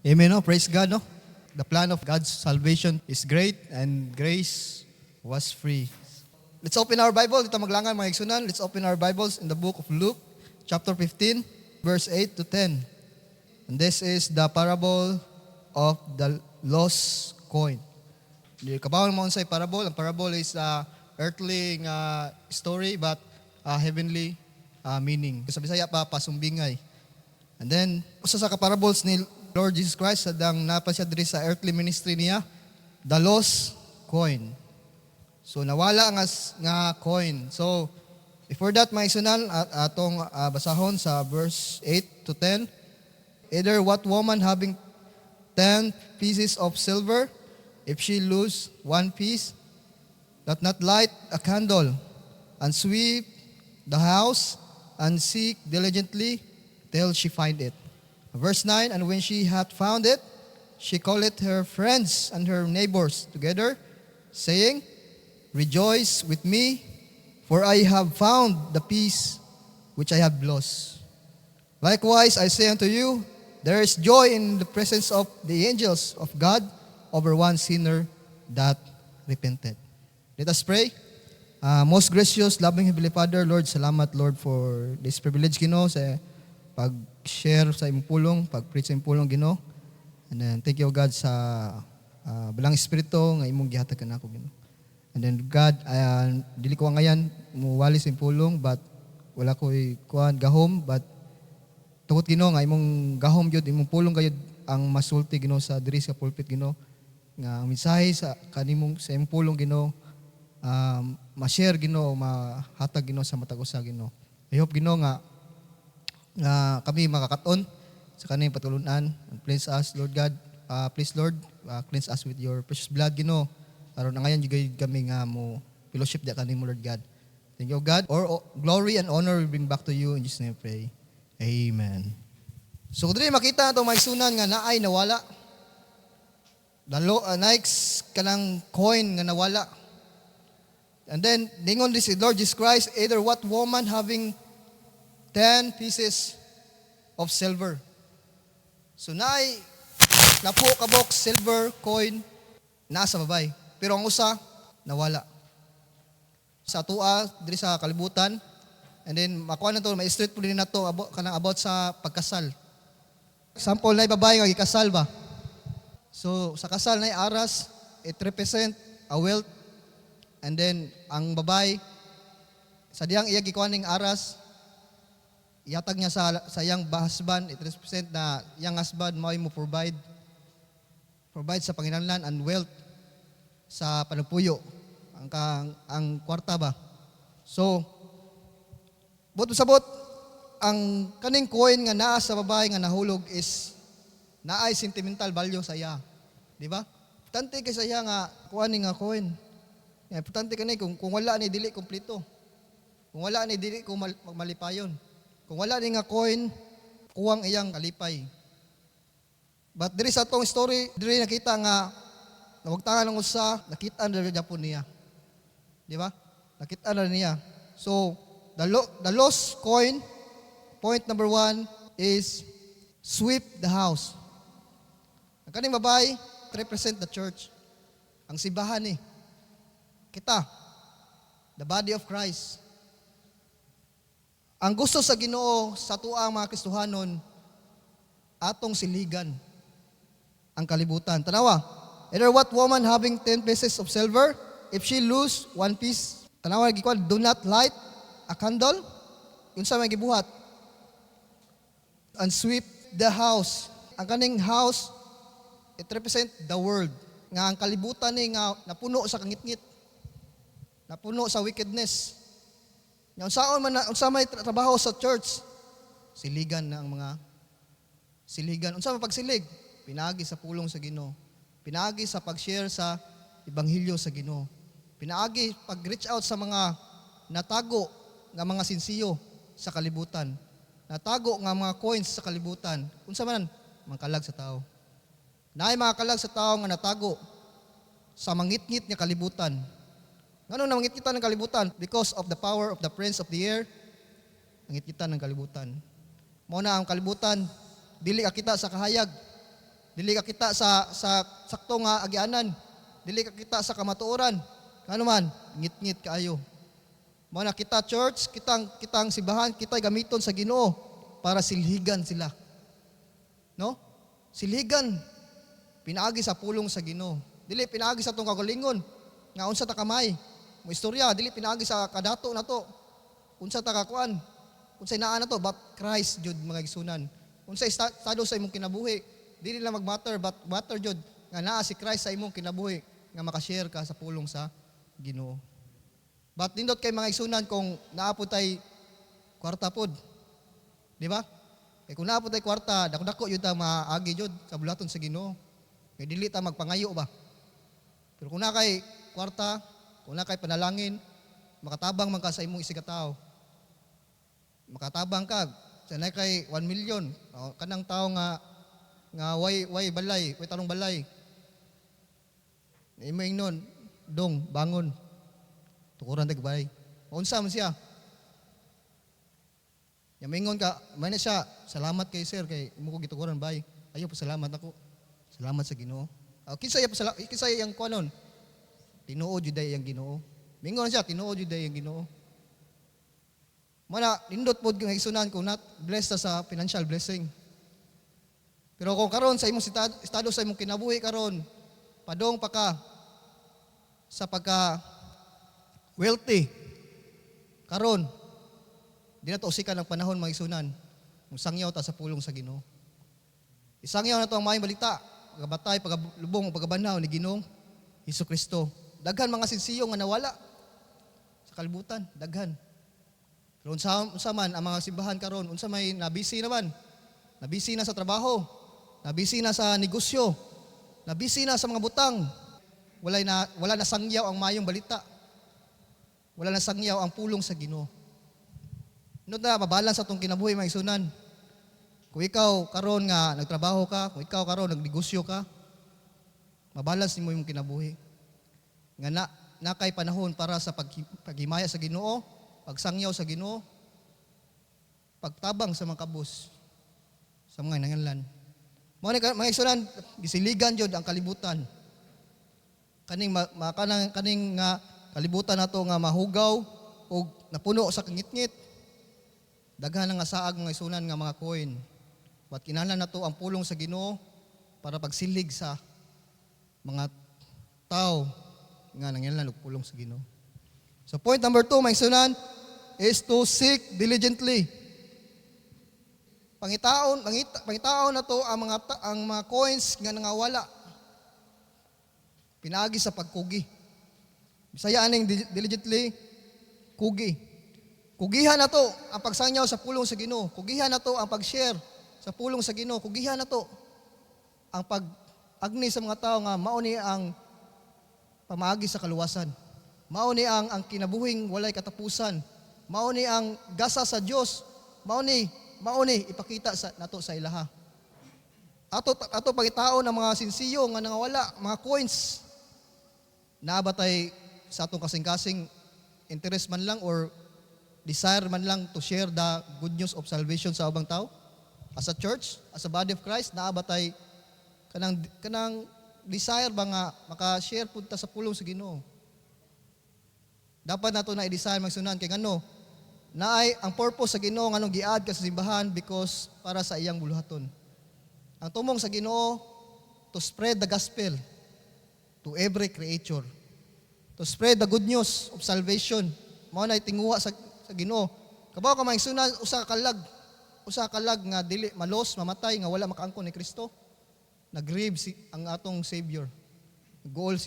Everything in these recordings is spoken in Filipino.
Amen, no? Praise God, no? The plan of God's salvation is great and grace was free. Let's open our Bible. Dito maglangan mga igsunan. Let's open our Bibles in the book of Luke, chapter 15, verse 8 to 10. And this is the parable of the lost coin. Di kabawon mo sa parable. Ang parable is earthly story but heavenly meaning. Sa Bisaya pa, pasumbingay. And then, usa sa kaparables ni Lord Jesus Christ, sadang napa siya diri sa earthly ministry niya, the lost coin. So, nawala nga coin. So, before that, mga isunan, atong basahon sa verse 8 to 10. Either what woman having 10 pieces of silver, if she lose 1 piece, doth not light a candle, and sweep the house, and seek diligently till she find it. Verse 9, and when she hath found it, she calleth her friends and her neighbors together, saying, Rejoice with me, for I have found the piece which I have lost. Likewise, I say unto you, there is joy in the presence of the angels of God over one sinner that repented. Let us pray. Most gracious, loving Heavenly Father, Lord, salamat, Lord, for this privilege, Ginoo, sa pag-share sa imong pulong, pag-preach sa imong pulong, Ginoo. And then, thank you, God, sa Balang Espiritu nga imong gihatag kanako, Ginoo. And then, God, dili ko ngayon muwali sa imong pulong, but wala ko gahom, but tungod, Ginoo, nga imong gahom gyud, imong pulong gayud ang masulti, Ginoo, sa diri sa pulpit, Ginoo. Nga ang mensahe sa kanimong sa imong pulong, Ginoo, ma-share, Ginoo, mahatag, Ginoo, sa matag usa, Ginoo. I hope, Ginoo, nga kami makakaton sa kaning patulunan. And please us, Lord God, please, Lord, cleanse us with your precious blood, Ginoo. Aron na ngayon yung kami nga mo fellowship di kanin mo, Lord God. Thank you, God. Or glory and honor we bring back to you. In Jesus' name we pray. Amen. So, kung makita itong may sunan nga naay nawala. Next kanang coin nga nawala. And then, ningon this Lord Jesus Christ, either what woman having 10 pieces of silver. So, napo kabok silver coin nasa babay. Pero ang usa, nawala. Sa tua, diri sa kalibutan, and then, makuha na to, may street po din na to, about sa pagkasal. Example, na babae nga ikasal ba? So, sa kasal na aras, it represent a wealth. And then, ang babae, sa diyang iya gikuha ning aras, ihatag niya sa iyang husband, it represent na iyang husband mo provide sa panginahanglan and wealth sa panagpuyo ang kwarta ba. So sabot ang kaning coin nga naa sa babae nga nahulog is naay sentimental value sa iya, di ba? Importante kay sa iya nga kuha ni nga coin. Importante kani kung wala ni dili kompleto. Kung wala ni dili ko malipayon. Kung wala ni nga coin, kuwang iyang kalipay. But diri sa atong story, diri nakita nga nawagtangan ng usa, nakita na rin po niya. Di ba? Nakita na niya. So, the lost coin, point number 1 is sweep the house. Ang kaning babae, represent the church. Ang simbahan ni. Kita, the body of Christ. Ang gusto sa Ginoo sa tuang mga Kristohanon, atong siligan ang kalibutan. Tanawa, either what woman having 10 pieces of silver, if she lose 1 piece, tanawa, do not light a candle, yun sa may gibuhat. And sweep the house. Ang kaning house, it represent the world. Nga ang kalibutan ni nga napuno sa kangitngit, napuno sa wickedness. Unsa may trabaho sa church, siligan na ang mga siligan. Unsa may pagsilig? Pinaagi sa pulong sa Ginoo. Pinaagi sa pag-share sa ebanghelyo sa Ginoo. Pinaagi pag-reach out sa mga natago nga mga sinsiyo sa kalibutan. Natago nga mga coins sa kalibutan. Unsa man mga kalag sa tao. Naay mga kalag sa tao nga natago sa mangitngit nga kalibutan. Ngano na mangitkitan ng kalibutan? Because of the power of the prince of the air, mangitkitan ng kalibutan. Mao na ang kalibutan, dili ka kita sa kahayag. Dili ka kita sa sakto nga agianan. Dili ka kita sa kamatuoran. Ano man, ngit-ngit kaayo. Mao na kita church, kitang simbahan, kita gamiton sa Ginoo para silhigan sila. No? Silhigan. Pinaagi sa pulong sa Ginoo. Dili pinaagi sa tong kagalingon. Nga unsa ta kamay. Mo istorya, dili pinaagi sa kadato na to. Unsa ta kakuan. Unsay naa na to, but Christ jud mga igsunan. Unsay estado sa imong kinabuhi, dili lang mag-matter, but matter jud nga naa si Christ sa imong kinabuhi nga maka-share ka sa pulong sa Ginoo. But nindot kay mga igsunan kung naapod tay kwarta pod. Di ba? Kay kung naapod tay kwarta, dako-dako yun ta maagi jud sa bulaton sa Ginoo. Kay dili ta magpangayo ba? Pero kung na kay kwarta, kung na kay panalangin, makatabang man ka sa imong isigataw. Makatabang ka, sanay kay 1 million. Kanang tao nga way balay, way tarong balay. Imo ingnon, dong bangon. Tukuran tag bay. Unsa man siya? Yamingon ka, may na siya, salamat kay sir kay imo ko gitukuran bay. Ayo pa salamat ako. Salamat sa Ginoo. Kinsa yang kuanon? Tinuod jud day yang Ginoo. Mingon siya, tinuod jud day yang Ginoo. Mana nindot pod nga isunan ko not blessed sa financial blessing. Pero kung karon sa imong estado sa imong kinabuhi karon, padong pa ka sa pagka wealthy. Karon, di na to usikan ng panahon mga isunan. Musangyaw ta sa pulong sa Ginoo. Isangyaw na to ang maayong balita, pagabatay, pagalubong, pagabanaw ni Ginoong Hesukristo. Daghan mga sinsiyo nga nawala sa kalibutan, daghan. Pero unsa man ang mga simbahan karon, unsa may nabisi naman. Nabisi na sa trabaho, nabisi na sa negosyo, nabisi na sa mga butang. Wala na sangyaw ang mayong balita. Wala na sangyaw ang pulong sa Ginoo. Ano na mabalance sa atong kinabuhi mga isunan. Kung ikaw karon nga nagtrabaho ka, kung ikaw karon nagnegosyo ka, mabalance nimo imong kinabuhi. Nga na kay panahon para sa paghimaya sa Ginoo, pagsangyaw sa Ginoo, pagtabang sa mga kabus, sa mga nanganlan. Mga isunan, gisiligan jud ang kalibutan. Kaning nga kalibutan nato nga mahugaw o napuno sa kangitngit. Daghan nga saag mga isunan nga mga coin. But kinahanglan nato ang pulong sa Ginoo para pagsilig sa mga tao nga nanginahanglan og pulong sa Ginoo. So point number 2 mga isunan is to seek diligently. Pangitaon na to ang mga coins nga nangawala. Pinaagi sa pagkugi. Bisaya aning diligently, kugi. Kugihan na to ang pagsangyaw sa pulong sa Ginoo. Kugihan na to ang pag-share sa pulong sa Ginoo. Kugihan na to ang pag-agni sa mga tao nga mao ni ang pamaagi sa kaluwasan. Mao ni ang kinabuhing walay katapusan. Mao ni ang gasa sa Dios. Mao ni ipakita nato sa ilaha. Ato pagitaon ng mga sinsiyo nga nangawala, mga coins. Naabatay sa atong kasing-kasing interest man lang or desire man lang to share the good news of salvation sa ubang tao. As a church, as a body of Christ, naabatay kanang desire ba nga maka-share punta sa pulong sa Ginoo. Dapat nato na i-desire magsunan kay ngano naay ang purpose sa Ginoo nganong giad ka sa simbahan because para sa iyang buluhaton. Ang tumong sa Ginoo to spread the gospel to every creature. To spread the good news of salvation. Mao na tinguha sa Ginoo. Kabaw ka maigsunan usa ka kalag nga dili malos, mamatay nga wala makaangkon ni Kristo. Nag-grieve ang atong Savior. Goal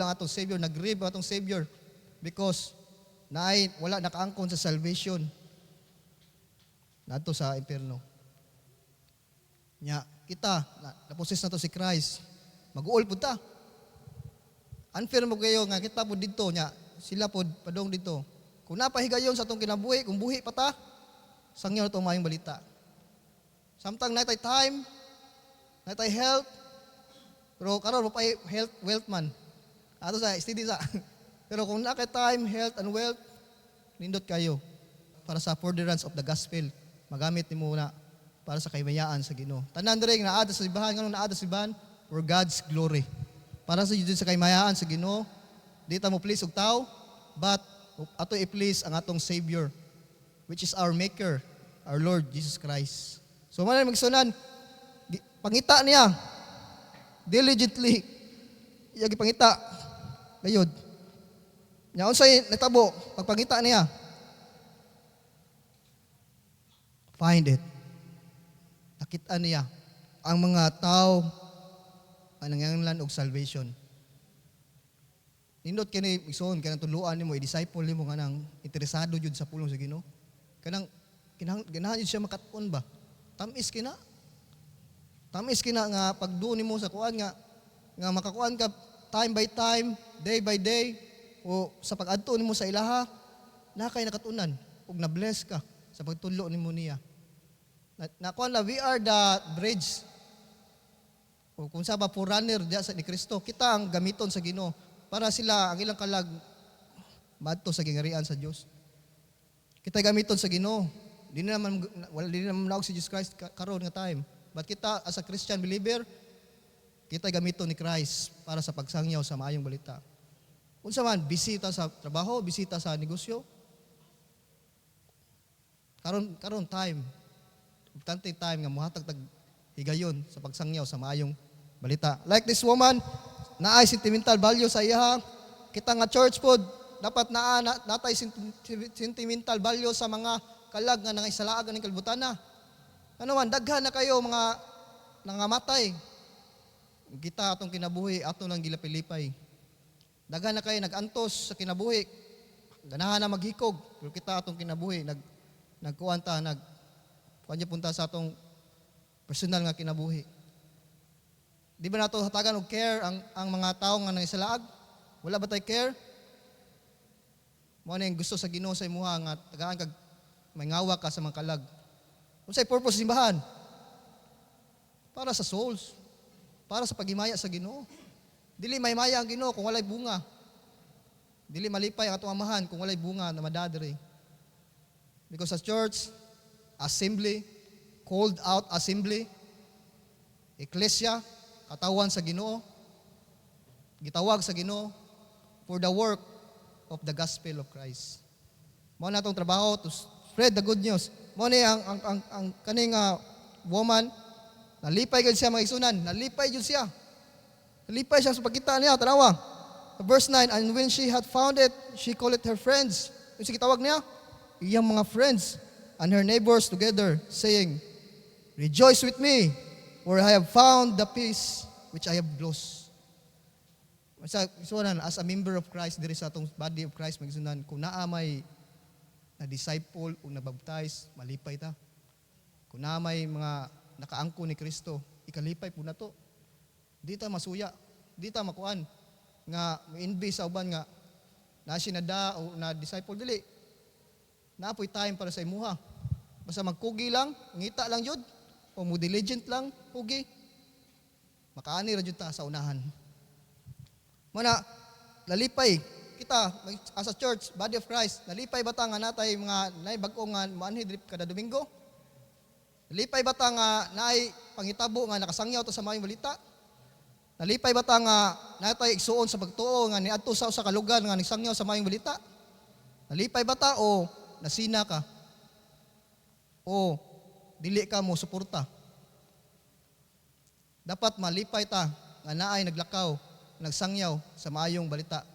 ang atong Savior, nag-grieve ang atong Savior because wala nakaangkon sa salvation. Nadto sa impierno. Nya kita naposes na to si Christ. Mag-uol pud ta. Unfair mo kayo nga kita pud didto nya sila pud padong didto. Kung napahigayon sa atong kinabuhi, kung buhi pa ta, sangyaw na itong mayong balita. Samtang natay time, natay health, pero karon mo pa health, wealth man. Ato sa, steady sa. Pero kung natay time, health, and wealth, nindot kayo para sa furtherance of the gospel. Magamit ni muna para sa kaymayaan sa Ginoo. Tanan diri nga naada sa simbahan, ngano naada sa simbahan for God's glory. Para sa jud sa kaymayaan sa Ginoo, di ta mo please og tao, but ato i-please ang atong Savior, which is our Maker, our Lord Jesus Christ. So man magsunan, pangita niya diligently. Iya gipangita. Gayud. Nya unsay natabo pagpangita niya? Find it. Nakita niya ang mga tao ang nanganglan og salvation. Nindot kini igsoon kanang tuluan nimo i-disciple nimo kanang interesado jud sa pulong sa Ginoo. Kanang ganahan jud siya makat-on ba? Tamis kina nga pagduo nimo sa kuan nga makakuan ka time by time, day by day o sa pag-adto nimo sa ilaha na kay nakatunan ug na-bless ka sa pagtulo nimo niya. Nakuan la we are the bridge. O kung sa ba forerunner diya sa ni Kristo, kita ang gamiton sa Ginoo para sila ang ilang kalag madto sa gingarian sa Dios. Kita gamiton sa Ginoo. Di naman naog si Jesus Christ karon nga time. But kita as a Christian believer, kita gamiton ni Christ para sa pagsangyaw sa maayong balita. Unsa man bisita sa trabaho, bisita sa negosyo. Karon time. Importante time nga mohatag tag higayon sa pagsangyaw sa maayong balita. Like this woman, naay sentimental value sa iya. Kita nga church pod dapat natay sentimental value sa mga kalag nga nangisalaag ng kalbutana. Ano man daghan na kayo mga nangamatay. Kita atong kinabuhi ato lang gilapilipay. Daghan na kayo nagantos sa kinabuhi. Ganahan na maghikog, pero kita atong kinabuhi nagkuanta kanya punta sa atong personal nga kinabuhi. Di ba nato hatagan og care ang mga tawo nga nangisalaag? Wala ba tay care? Mao ning gusto sa Ginoo sa imuha nga tagaan kag may ngawa ka sa mga kalag. Unsay purpose simbahan? Para sa souls. Para sa paghimaya sa Ginoo. Dili maymaya ang Ginoo kung walay bunga. Dili malipay ang atong amahan kung walay bunga na madadiri. Because sa church, assembly, called out assembly, ecclesia, katawan sa Ginoo, gitawag sa Ginoo for the work of the gospel of Christ. Mao na atong trabaho to spread the good news. Mao ni ang kaning woman, nalipay gid siya mga igsunan, nalipay jud siya. Nalipay siya sa pagkita niya, tanawa. Verse 9, and when she had found it, she called it her friends. Yung gitawag niya, iyang mga friends and her neighbors together, saying, rejoice with me, for I have found the peace which I have lost. As a member of Christ, there is atong body of Christ, magsunan, kung naamay na disciple o nabaptize, malipay ta. Kung naamay mga nakaangko ni Kristo, ikalipay po na to. Di ta masuya, di ta makuan, nga ma-envy sa uban nga, na sinada o na disciple, dili. Naapoy time para sa imuha. Basta magkugi lang, ngita lang yun, o mo diligent lang, kugi. Makaani ra jud ta sa unahan. Mana, nalipay, kita, as a church, body of Christ, nalipay ba ta nga natay mga naibag-o nga maanhid kada Domingo? Nalipay ba ta nga naay pangitabo nga nakasangyaw to sa maayong balita? Nalipay ba ta nga natay igsuon sa pagtuo nga niadto sa usa ka lugar nga nisangyaw sa maayong balita? Nalipay ba ta o nasina ka? O dili ka mo suporta? Dapat malipay ta nga naay naglakaw, nagsangyaw sa maayong balita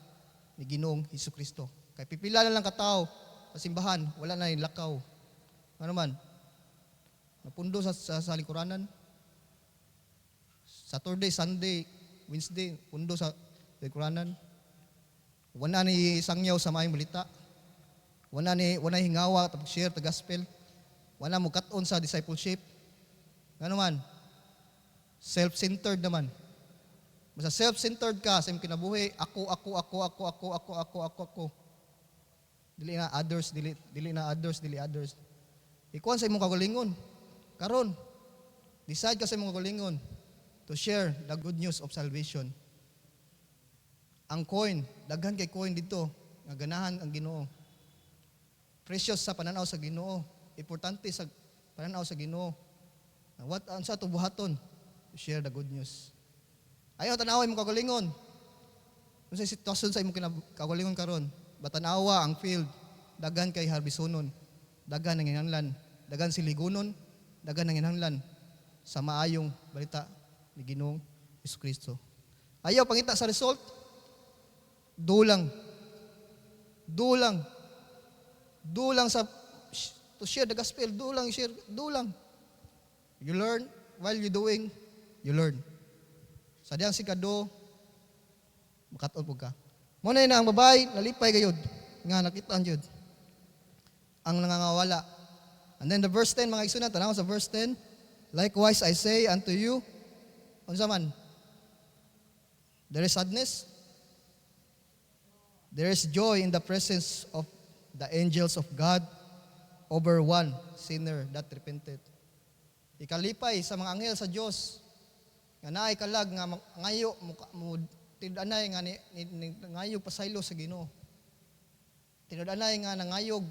ni Ginoong Hesukristo. Kay pipila na lang katao sa simbahan, wala na yung lakaw. Ano man? Napundo sa lingkuranan. Saturday, Sunday, Wednesday, pundo sa lingkuranan. Wala ni sangyaw sa maayong balita. Wala hingawa tapos share the gospel. Wala mo kat-on sa discipleship. Ano man? Self-centered naman. Basta self-centered ka sa imong kinabuhi, ako. Dili na others, dili others. Ikuan sa imong kagalingon. Karon, decide ka sa imong kagalingon to share the good news of salvation. Ang coin, daghan kay coin dito, nga ganahan ang Ginoo. Precious sa pananaw sa Ginoo. Importante sa pananaw sa Ginoo. What ang sa buhaton? To share the good news. Ayaw tanaway mo kagalingon. Kung sa sitwasyon sa imong kagalingon karon, batanawa ang field, dagan kay harbisonon, dagan ang inanglan, dagan siligunon, dagan ang inanglan sa maayong balita ni Ginoong Jesucristo. Ayaw pangita sa result, dulang sa to share the gospel, dulang. You learn while you doing, you learn. Sa diyang sikado, makaton po ka. Muna na ang babae, nalipay gayod, nga nakitaan yun, ang nangangawala. And then the verse 10, mga igsunan, tanaw sa verse 10, likewise I say unto you, unsa man, there is sadness, there is joy in the presence of the angels of God over one sinner that repented. Ikalipay sa mga anghel sa Dios nga naay kalag nga ngayo mo tinud-anay nga ngayo pasaylo sa Ginoo. Tinud-anay nga nangayog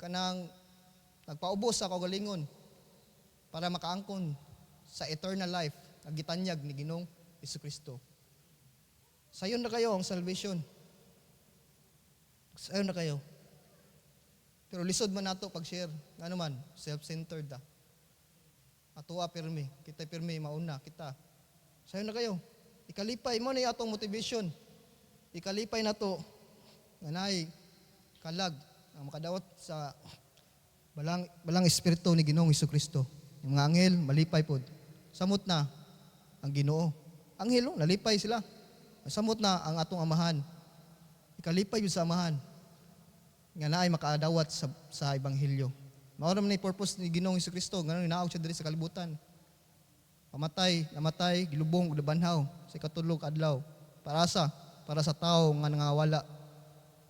kanang nagpaubos sa kagalingon para makaangkon sa eternal life nga gitanyag ni Ginoong Jesucristo. Sayon na kayo ang salvation. Sayon na kayo. Pero lisod man nato pag-share. Nga naman, self-centered da. Atuwa pirmi. Kita pirmi, mauna kita. Sayon na kayo. Ikalipay mo na atong motivation. Ikalipay na to. Nanay, kalag. Ang makadawat sa balang espiritu ni Ginoong Jesucristo. Yung mga anghel, malipay po. Samot na ang Ginoo. Anghel, nalipay sila. Samot na ang atong amahan. Ikalipay yun sa amahan. Nga na ay makaadawat sa Ebanghelyo. Maoram na yung purpose ni Ginoong Jesucristo. Ganun, inaawag siya diri sa kalibutan. Namatay, gilubong, udabanhaw, sa ikatulog adlaw. Para sa tao nga nangawala.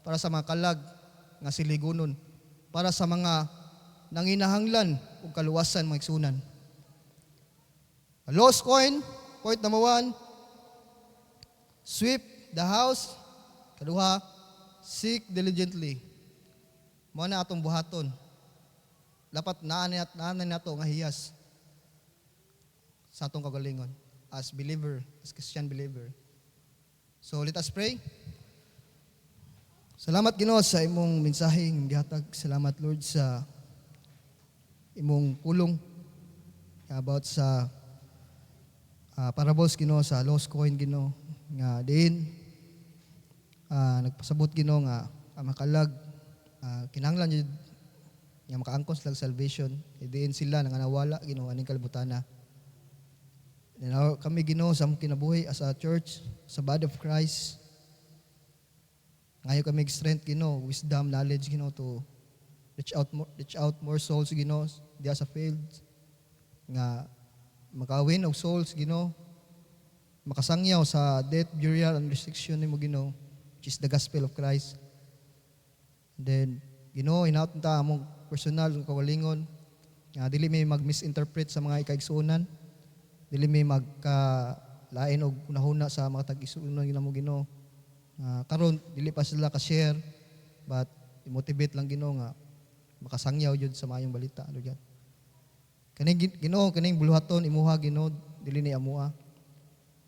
Para sa mga kalag nga siligunon. Para sa mga nanginahanglan o kaluwasan mga igsunan. A lost coin, point number 1, sweep the house. Kaduha, seek diligently. Mao na atong buhaton. Dapat naanan nato nga hiyas sa atong kagalingon as believer, as Christian believer. So let us pray. Salamat Ginoo sa imong mensaheng gihatag. Salamat Lord sa imong pulong about sa parables Ginoo sa lost coin Ginoo nga din nagpasabot Ginoo nga makalag kinahanglan yun nga makaangkon sila salvation. Diin sila nanganawala Ginoo aning kalibutana. Kami Ginoo sa among kinabuhi as a church, sa body of Christ. Ngayon kami strength Ginoo, wisdom, knowledge Ginoo to reach out more souls Ginoo diya sa field nga makawin og souls Ginoo. Makasangyaw sa death, burial, and resurrection nimo Ginoo, which is the gospel of Christ. Then, Ginoo, hinaut ta among personal kagalingon nga dili may mag-misinterpret sa mga ikaigsuonan, dili may magkalain og unahuna sa mga tag-igsuonan ginamo Ginoo. Karon dili pa sila ka-share, but i-motivate lang Ginoo nga makasangyaw jud sa maayong balita Lord God. Kaning Ginoo, kaning buluhaton imuha Ginoo, dili ni amuha.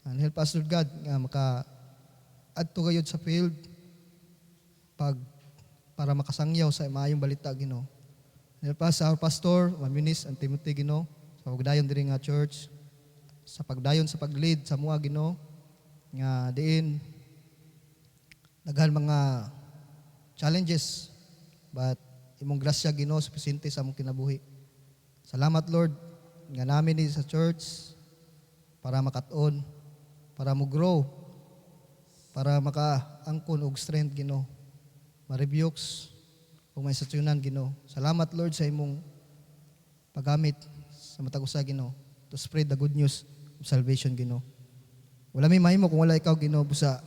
And help us Lord God nga maka-adto gayud sa field para makasangyaw sa maayong balita Ginoo. Help us our pastor, Maminis and Timothy Ginoo, sa pagdayon diri nga church, sa pagdayon sa pag-lead sa mua Ginoo, nga diin daghan mga challenges, but imong grasya Ginoo supisente sa among kinabuhi. Salamat Lord nga namin ni sa church para makat-on, para mo grow, para makaangkon og strength Ginoo, ma-rebukes kung may satyunan Ginoo. Salamat Lord sa imong paggamit sa matag usa Ginoo to spread the good news of salvation Ginoo. Wala may mahimo kung wala ikaw Ginoo, busa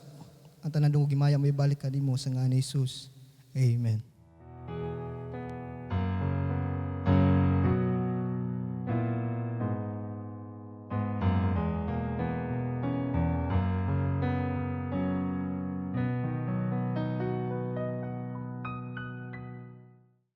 ang tanan dungog gimaya may balik kanimo sa ngalan ni Jesus. Amen.